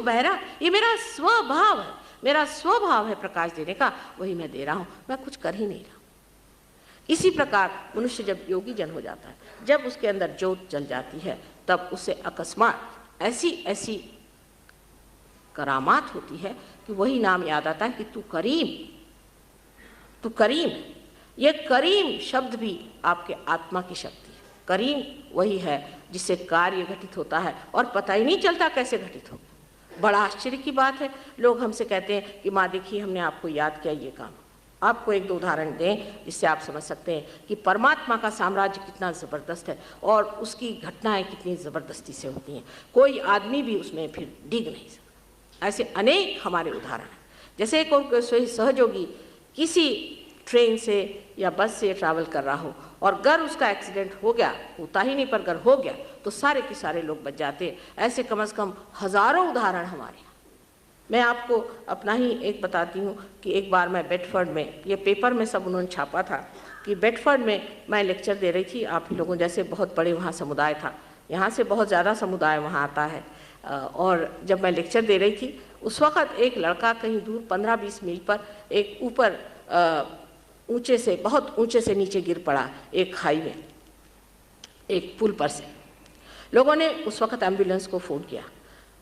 बहरा, ये मेरा स्वभाव है, मेरा स्वभाव है प्रकाश देने का, वही मैं दे रहा हूँ, मैं कुछ कर ही नहीं रहा। इसी प्रकार मनुष्य जब योगी जन हो जाता है, जब उसके अंदर ज्योत जल जाती है, तब उसे अकस्मात ऐसी ऐसी करामात होती है कि वही नाम याद आता है कि तू करीम, तू करीम। ये करीम शब्द भी आपके आत्मा की शक्ति है। करीम वही है जिससे कार्य घटित होता है और पता ही नहीं चलता कैसे घटित हो। बड़ा आश्चर्य की बात है, लोग हमसे कहते हैं कि माँ देखिए हमने आपको याद किया ये काम। आपको एक दो उदाहरण दें जिससे आप समझ सकते हैं कि परमात्मा का साम्राज्य कितना ज़बरदस्त है और उसकी घटनाएं कितनी ज़बरदस्ती से होती हैं, कोई आदमी भी उसमें फिर डिग नहीं सकता। ऐसे अनेक हमारे उदाहरण हैं। जैसे एक और सहयोगी किसी ट्रेन से या बस से ट्रैवल कर रहा हो और अगर उसका एक्सीडेंट हो गया, होता ही नहीं पर अगर हो गया तो सारे के सारे लोग बच जाते। ऐसे कम से कम हज़ारों उदाहरण हमारे। मैं आपको अपना ही एक बताती हूँ कि एक बार मैं बेडफोर्ड में, ये पेपर में सब उन्होंने छापा था कि बेडफोर्ड में मैं लेक्चर दे रही थी। आप लोगों जैसे बहुत बड़े वहाँ समुदाय था, यहाँ से बहुत ज़्यादा समुदाय वहाँ आता है। और जब मैं लेक्चर दे रही थी उस वक़्त एक लड़का कहीं दूर 15-20 मील पर एक ऊपर ऊंचे से, बहुत ऊंचे से नीचे गिर पड़ा एक खाई में, एक पुल पर से। लोगों ने उस वक़्त एम्बुलेंस को फ़ोन किया,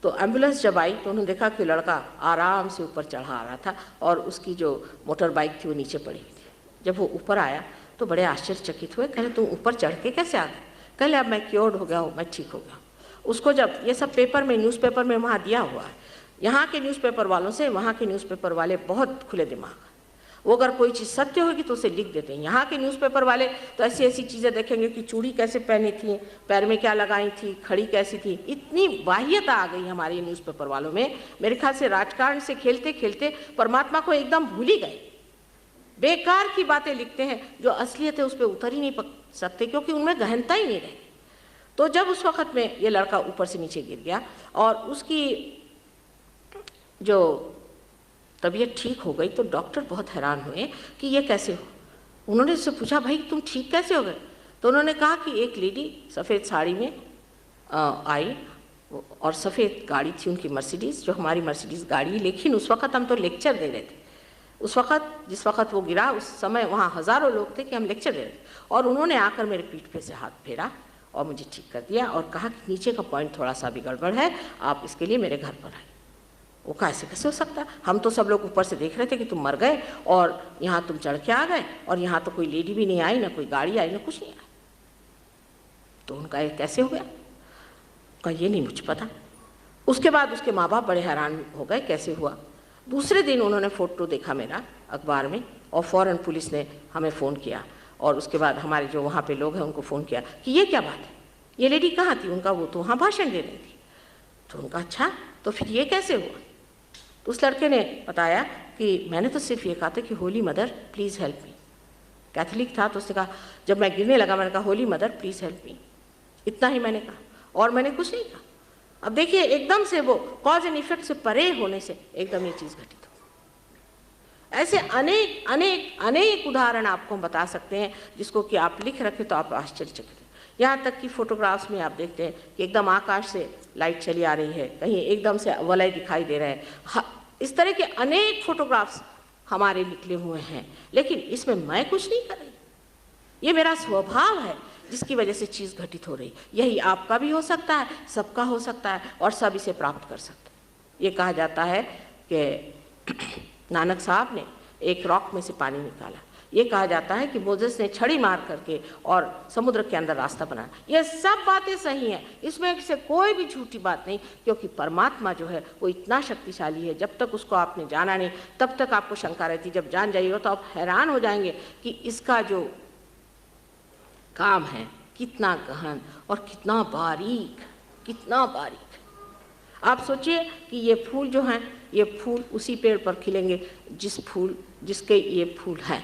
तो एम्बुलेंस जब आई तो उन्होंने देखा कि लड़का आराम से ऊपर चढ़ा आ रहा था और उसकी जो मोटर बाइक थी वो नीचे पड़ी हुई थी। जब वो ऊपर आया तो बड़े आश्चर्यचकित हुए, कहे तुम ऊपर चढ़ के कैसे आ गए? कहे अब मैं क्योर्ड हो गया हूँ, मैं ठीक हो गया। उसको जब ये सब पेपर में, न्यूज़पेपर में वहाँ दिया हुआ है, यहाँ के न्यूज़पेपर वालों से वहाँ के न्यूज़पेपर वाले बहुत खुले दिमाग, वो अगर कोई चीज़ सत्य होगी तो उसे लिख देते हैं। यहाँ के न्यूज़पेपर वाले तो ऐसी ऐसी चीज़ें देखेंगे कि चूड़ी कैसे पहनी थी, पैर में क्या लगाई थी, खड़ी कैसी थी। इतनी बाह्यता आ गई हमारे न्यूज़पेपर वालों में, मेरे ख्याल से राजकारण से खेलते खेलते परमात्मा को एकदम भूल ही गए। बेकार की बातें लिखते हैं, जो असलियत है उस पर उतर ही नहीं सकते क्योंकि उनमें गहनता ही नहीं रही। तो जब उस वक़्त में ये लड़का ऊपर से नीचे गिर गया और उसकी जो तबीयत ठीक हो गई तो डॉक्टर बहुत हैरान हुए कि ये कैसे हो। उन्होंने उससे पूछा भाई तुम ठीक कैसे हो गए? तो उन्होंने कहा कि एक लेडी सफ़ेद साड़ी में आई और सफ़ेद गाड़ी थी उनकी मर्सिडीज़, जो हमारी मर्सिडीज़ गाड़ी, लेकिन उस वक़्त हम तो लेक्चर दे रहे थे। उस वक़्त जिस वक़्त वो गिरा उस समय वहाँ हज़ारों लोग थे कि हम लेक्चर दे रहे थे, और उन्होंने आकर मेरे पीठ पे से हाथ फेरा और मुझे ठीक कर दिया और कहा कि नीचे का पॉइंट थोड़ा सा भी गड़बड़ है, आप इसके लिए मेरे घर पर आए। वो कैसे कैसे हो सकता? हम तो सब लोग ऊपर से देख रहे थे कि तुम मर गए और यहाँ तुम चढ़ के आ गए और यहाँ तो कोई लेडी भी नहीं आई, ना कोई गाड़ी आई, ना कुछ नहीं आई। तो उनका ये कैसे हो गया? का ये नहीं मुझे पता। उसके बाद उसके माँ बाप बड़े हैरान हो गए कैसे हुआ। दूसरे दिन उन्होंने फ़ोटो देखा मेरा अखबार में और फ़ौरन पुलिस ने हमें फ़ोन किया और उसके बाद हमारे जो वहाँ पे लोग हैं उनको फ़ोन किया कि ये क्या बात है, ये लेडी कहाँ थी? उनका वो तो वहाँ भाषण दे रही थी। तो उनका अच्छा, तो फिर ये कैसे हुआ? तो उस लड़के ने बताया कि मैंने तो सिर्फ ये कहा था कि Holi mother please help me. Catholic था तो उसने कहा, जब मैं गिरने लगा मैंने कहा Holi mother please help me, इतना ही मैंने कहा और मैंने कुछ नहीं कहा। अब देखिए एकदम से वो कॉज एंड इफेक्ट से परे होने से एकदम ये चीज़ घटित हो। ऐसे अनेक अनेक अनेक उदाहरण आपको हम बता सकते हैं जिसको कि आप लिख रखे तो आप आश्चर्यचकित हैं। यहाँ तक कि फोटोग्राफ्स में आप देखते हैं कि एकदम आकाश से लाइट चली आ रही है, कहीं एकदम से वलय दिखाई दे रहे हैं। इस तरह के अनेक फोटोग्राफ्स हमारे निकले हुए हैं, लेकिन इसमें मैं कुछ नहीं कर रही। ये मेरा स्वभाव है जिसकी वजह से चीज़ घटित हो रही। यही आपका भी हो सकता है, सबका हो सकता है और सब इसे प्राप्त कर सकते हैं। ये कहा जाता है कि नानक साहब ने एक रॉक में से पानी निकाला। ये कहा जाता है कि मोजेस ने छड़ी मार करके और समुद्र के अंदर रास्ता बनाया। ये सब बातें सही हैं, इसमें से कोई भी झूठी बात नहीं, क्योंकि परमात्मा जो है वो इतना शक्तिशाली है। जब तक उसको आपने जाना नहीं तब तक आपको शंका रहती। जब जान जाइएगा तो आप हैरान हो जाएंगे कि इसका जो काम है कितना गहन और कितना बारीक, कितना बारीक। आप सोचिए कि ये फूल जो हैं, ये फूल उसी पेड़ पर खिलेंगे जिसके ये फूल हैं।